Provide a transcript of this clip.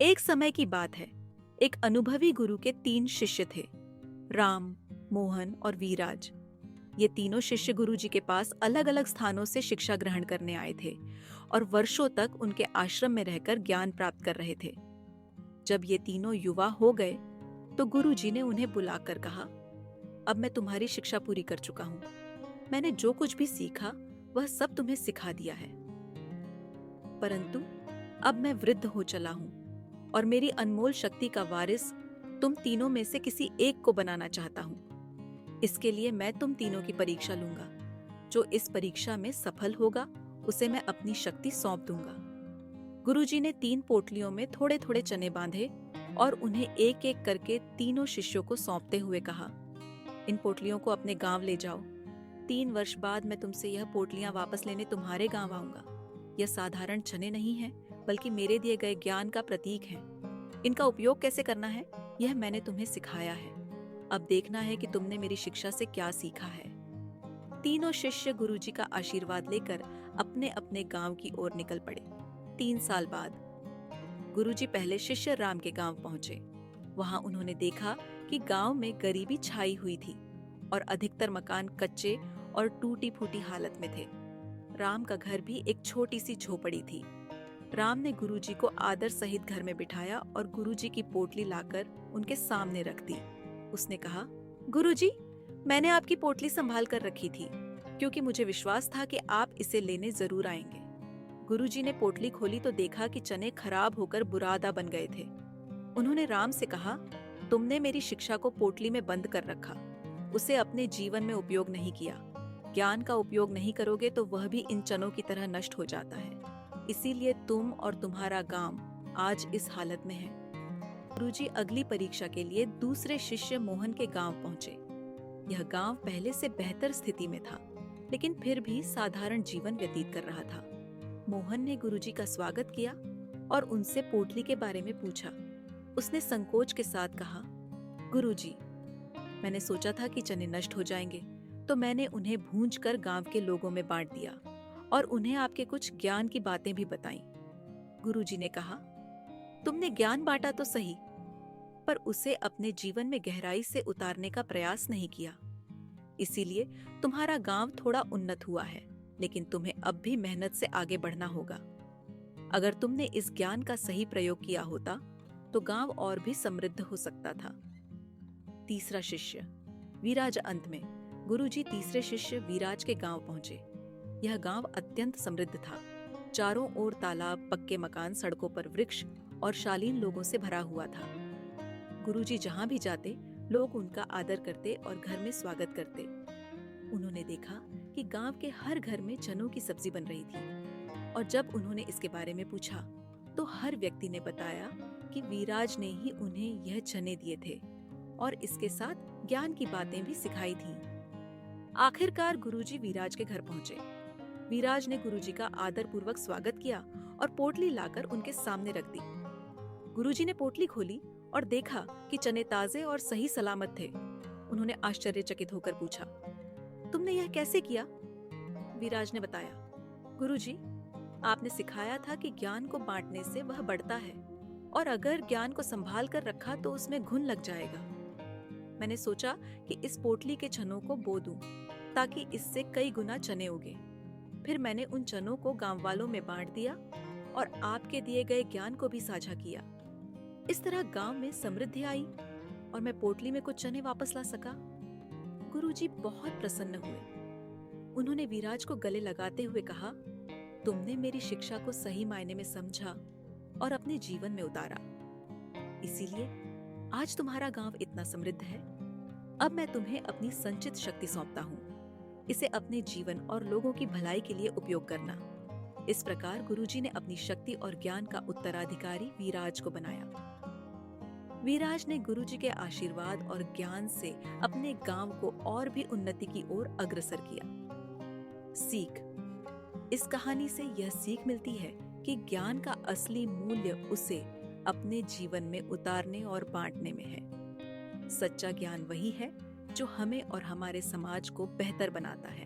एक समय की बात है। एक अनुभवी गुरु के 3 शिष्य थे, राम, मोहन और वीराज। ये तीनों शिष्य गुरु जी के पास अलग अलग स्थानों से शिक्षा ग्रहण करने आए थे और वर्षों तक उनके आश्रम में रहकर ज्ञान प्राप्त कर रहे थे। जब ये तीनों युवा हो गए तो गुरु जी ने उन्हें बुलाकर कहा, अब मैं तुम्हारी शिक्षा पूरी कर चुका हूँ। मैंने जो कुछ भी सीखा वह सब तुम्हें सिखा दिया है, परंतु अब मैं वृद्ध हो चला हूँ और मेरी अनमोल शक्ति का वारिस तुम तीनों में से किसी एक को बनाना चाहता हूँ। इसके लिए मैं तुम तीनों की परीक्षा लूंगा। जो इस परीक्षा में सफल होगा उसे मैं अपनी शक्ति सौंप दूंगा। गुरुजी ने 3 पोटलियों में थोड़े थोड़े चने बांधे और उन्हें एक एक करके तीनों शिष्यों को सौंपते हुए कहा, इन पोटलियों को अपने गांव ले जाओ। 3 वर्ष बाद मैं तुमसे यह पोटलियां वापस लेने तुम्हारे गांव आऊंगा। यह साधारण चने नहीं है, बल्कि मेरे दिए गए ज्ञान का प्रतीक है। इनका उपयोग कैसे करना है यह मैंने तुम्हें सिखाया है। अब देखना है कि तुमने मेरी शिक्षा से क्या सीखा है। तीनों शिष्य गुरुजी का आशीर्वाद लेकर अपने अपने गांव की ओर निकल पड़े। 3 साल बाद गुरुजी पहले शिष्य राम के गांव पहुंचे। वहां उन्होंने देखा कि गांव में गरीबी छाई हुई थी और अधिकतर मकान कच्चे और टूटी फूटी हालत में थे। राम का घर भी एक छोटी सी झोपड़ी थी। राम ने गुरुजी को आदर सहित घर में बिठाया और गुरुजी की पोटली लाकर उनके सामने रख दी। उसने कहा, गुरुजी, मैंने आपकी पोटली संभाल कर रखी थी क्योंकि मुझे विश्वास था कि आप इसे लेने जरूर आएंगे। गुरुजी ने पोटली खोली तो देखा कि चने खराब होकर बुरादा बन गए थे। उन्होंने राम से कहा, तुमने मेरी शिक्षा को पोटली में बंद कर रखा, उसे अपने जीवन में उपयोग नहीं किया। ज्ञान का उपयोग नहीं करोगे तो वह भी इन चनों की तरह नष्ट हो जाता है। इसीलिए तुम और तुम्हारा गांव आज इस हालत में है। गुरुजी अगली परीक्षा के लिए दूसरे शिष्य मोहन के गांव पहुंचे। यह गांव पहले से बेहतर स्थिति में था, लेकिन फिर भी साधारण जीवन व्यतीत कर रहा था। मोहन ने गुरुजी का स्वागत किया और उनसे पोटली के बारे में पूछा। उसने संकोच के साथ कहा, गुरुजी, मैंने सोचा था कि चने नष्ट हो जाएंगे, तो मैंने उन्हें भूंजकर गांव के लोगों में बांट दिया और उन्हें आपके कुछ ज्ञान की बातें भी बताईं। गुरुजी ने कहा, तुमने ज्ञान बांटा तो सही, पर उसे अपने जीवन में गहराई से उतारने का प्रयास नहीं किया। इसीलिए तुम्हारा गांव थोड़ा उन्नत हुआ है, लेकिन तुम्हें अब भी मेहनत से आगे बढ़ना होगा। अगर तुमने इस ज्ञान का सही प्रयोग किया होता तो गांव और भी समृद्ध हो सकता था। तीसरा शिष्य वीराज। अंत में गुरुजी तीसरे शिष्य वीराज के गांव पहुंचे। यह गांव अत्यंत समृद्ध था। चारों ओर तालाब, पक्के मकान, सड़कों पर वृक्ष और शालीन लोगों से भरा हुआ था। गुरुजी जहां भी जाते लोग उनका आदर करते और घर में स्वागत करते। उन्होंने देखा कि गांव के हर घर में चनों की सब्जी बन रही थी और जब उन्होंने इसके बारे में पूछा तो हर व्यक्ति ने बताया कि वीराज ने ही उन्हें यह चने दिए थे और इसके साथ ज्ञान की बातें भी सिखाई थीं। आखिरकार गुरुजी वीराज के घर पहुंचे। वीराज ने गुरुजी का आदर पूर्वक स्वागत किया और पोटली लाकर उनके सामने रख दी। गुरुजी ने पोटली खोली और देखा कि चने ताजे और सही सलामत थे। उन्होंने आश्चर्यचकित होकर पूछा, तुमने यह कैसे किया? वीराज ने बताया, गुरुजी, आपने सिखाया था कि ज्ञान को बांटने से वह बढ़ता है और अगर ज्ञान को संभाल कर रखा तो उसमें घुन लग जाएगा। मैंने सोचा कि इस पोटली के चनों को बो दूं ताकि इससे कई गुना चने उगे। फिर मैंने उन चनों को गांव वालों में बांट दिया और आपके दिए गए ज्ञान को भी साझा किया। इस तरह गांव में समृद्धि आई और मैं पोटली में कुछ चने वापस ला सका। गुरुजी बहुत प्रसन्न हुए। उन्होंने वीराज को गले लगाते हुए कहा, तुमने मेरी शिक्षा को सही मायने में समझा और अपने जीवन में उतारा। इसीलिए आज तुम्हारा गांव इतना समृद्ध है। अब मैं तुम्हें अपनी संचित शक्ति सौंपता हूँ। इसे अपने जीवन और लोगों की भलाई के लिए उपयोग करना। इस प्रकार गुरुजी ने अपनी शक्ति और ज्ञान का उत्तराधिकारी वीराज को बनाया। वीराज ने गुरुजी के आशीर्वाद और ज्ञान से अपने गांव को और भी उन्नति की ओर अग्रसर किया। सीख। इस कहानी से यह सीख मिलती है कि ज्ञान का असली मूल्य उसे अपने जीवन में उतारने और बांटने में है। सच्चा ज्ञान वही है जो हमें और हमारे समाज को बेहतर बनाता है।